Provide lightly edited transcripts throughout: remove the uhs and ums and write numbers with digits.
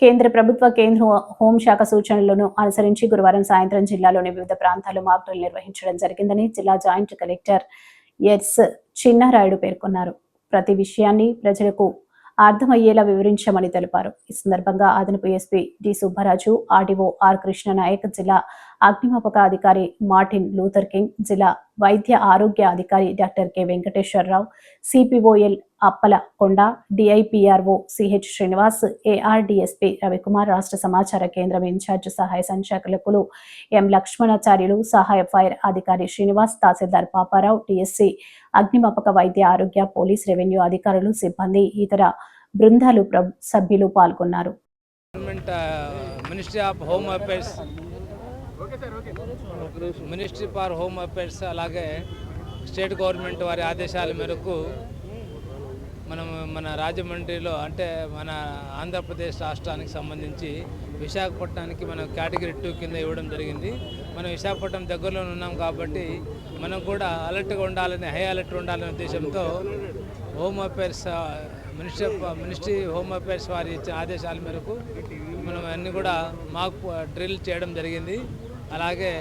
కేంద్ర ప్రభుత్వ కేంద్ర హోంశాఖ సూచనలను అనుసరించి గురువారం సాయంత్రం జిల్లాలోని వివిధ ప్రాంతాల్లో మాక్ డ్రిల్ నిర్వహించడం జరిగిందని జిల్లా జాయింట్ కలెక్టర్ ఎస్ చిన్నారాయుడు పేర్కొన్నారు. ప్రతి విషయాన్ని ప్రజలకు అర్థమయ్యేలా వివరించామని తెలిపారు. ఈ సందర్భంగా అదనపు SP D Subbaraju, RDO R Krishna Naik, జిల్లా అగ్నిమాపక అధికారి మార్టిన్ లూథర్ కింగ్, జిల్లా వైద్య ఆరోగ్య అధికారి డాక్టర్ కె వెంకటేశ్వరరావు, సిపిఓఎల్ అప్పల కొండ, DIPRO CH Srinivas, ARDSP Ravikumar, రాష్ట్ర సమాచార కేంద్రం ఇన్ఛార్జ్ సహాయ సంచాలకులు ఎం లక్ష్మణాచార్యులు, సహాయ ఫైర్ అధికారి శ్రీనివాస్, తహసీల్దార్ పాపారావు, డిఎస్సి అగ్నిమాపక వైద్య ఆరోగ్య పోలీస్ రెవెన్యూ అధికారులు, సిబ్బంది, ఇతర బృందాలు సభ్యులు పాల్గొన్నారు. మినిస్ట్రీ ఫర్ హోమ్ అఫైర్స్ అలాగే స్టేట్ గవర్నమెంట్ వారి ఆదేశాల మేరకు మన రాజమండ్రిలో అంటే మన ఆంధ్రప్రదేశ్ రాష్ట్రానికి సంబంధించి విశాఖపట్నానికి మనం కేటగిరీ 2 కింద ఇవ్వడం జరిగింది. మనం విశాఖపట్నం దగ్గరలో ఉన్నాం కాబట్టి మనం కూడా అలర్ట్గా ఉండాలని, హై అలర్ట్ ఉండాలనే ఉద్దేశంతో home affairs ministry home affairs వారి ఇచ్చిన ఆదేశాల మేరకు మనం అన్నీ కూడా మాక్ డ్రిల్ చేయడం జరిగింది. అలాగే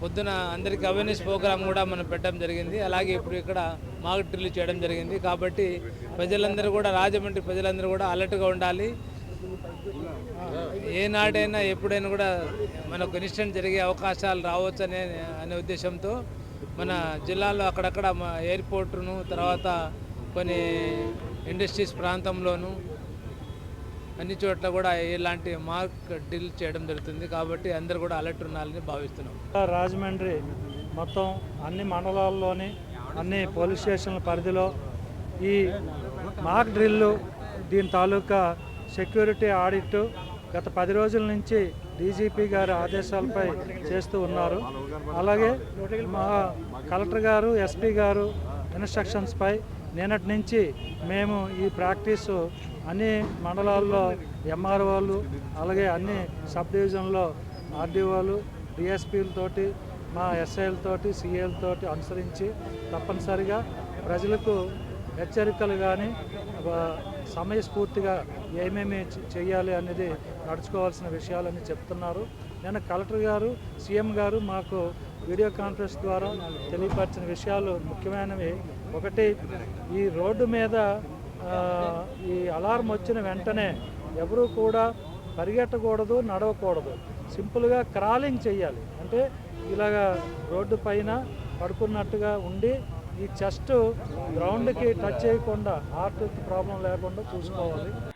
పొద్దున అందరికీ అవేర్నెస్ ప్రోగ్రామ్ కూడా మనం పెట్టడం జరిగింది. అలాగే ఇప్పుడు ఇక్కడ మాక్ డ్రిల్ చేయడం జరిగింది. కాబట్టి ప్రజలందరూ కూడా, రాజమండ్రి ప్రజలందరూ కూడా అలర్ట్గా ఉండాలి. ఏనాడైనా ఎప్పుడైనా కూడా మనకు ఇన్సిడెంట్ జరిగే అవకాశాలు రావచ్చు అనే ఉద్దేశంతో మన జిల్లాలో అక్కడక్కడ ఎయిర్పోర్టును, తర్వాత కొన్ని ఇండస్ట్రీస్ ప్రాంతంలోనూ అన్ని చోట్ల కూడా ఇలాంటి మాక్ డ్రిల్ చేయడం జరుగుతుంది. కాబట్టి అందరూ కూడా అలర్ట్ ఉండాలని భావిస్తున్నాం. రాజమండ్రి మొత్తం అన్ని మండలాల్లోని అన్ని పోలీస్ స్టేషన్ల పరిధిలో ఈ మాక్ డ్రిల్లు, దీని తాలూకా సెక్యూరిటీ ఆడిట్ గత 10 రోజుల నుంచి డీజీపీ గారి ఆదేశాలపై చేస్తూ ఉన్నారు. అలాగే మా కలెక్టర్ గారు, ఎస్పీ గారు ఇన్స్ట్రక్షన్స్పై నిన్నటి నుంచి మేము ఈ ప్రాక్టీసు అన్ని మండలాల్లో ఎంఆర్ఓలు, అలాగే అన్ని సబ్ డివిజన్లో ఆర్డీఓలు, డిఎస్పీలతోటి, మా ఎస్ఐలతోటి, సిఏలతోటి అనుసరించి తప్పనిసరిగా ప్రజలకు హెచ్చరికలు కానీ సమయస్ఫూర్తిగా ఏమేమి చేయాలి అనేది నడుచుకోవాల్సిన విషయాలని చెప్తున్నారు. నేను కలెక్టర్ గారు, సీఎం గారు మాకు వీడియో కాన్ఫరెన్స్ ద్వారా తెలియపరిచిన విషయాలు ముఖ్యమైనవి. ఒకటి, ఈ రోడ్డు మీద ఈ అలారం వచ్చిన వెంటనే ఎవరూ కూడా పరిగెట్టకూడదు, నడవకూడదు. సింపుల్గా క్రాలింగ్ చేయాలి. అంటే ఇలాగా రోడ్డు పైన పడుకున్నట్టుగా ఉండి ఈ చెస్ట్ గ్రౌండ్కి టచ్ చేయకుండా, హార్ట్ ప్రాబ్లం లేకుండా చూసుకోవాలి.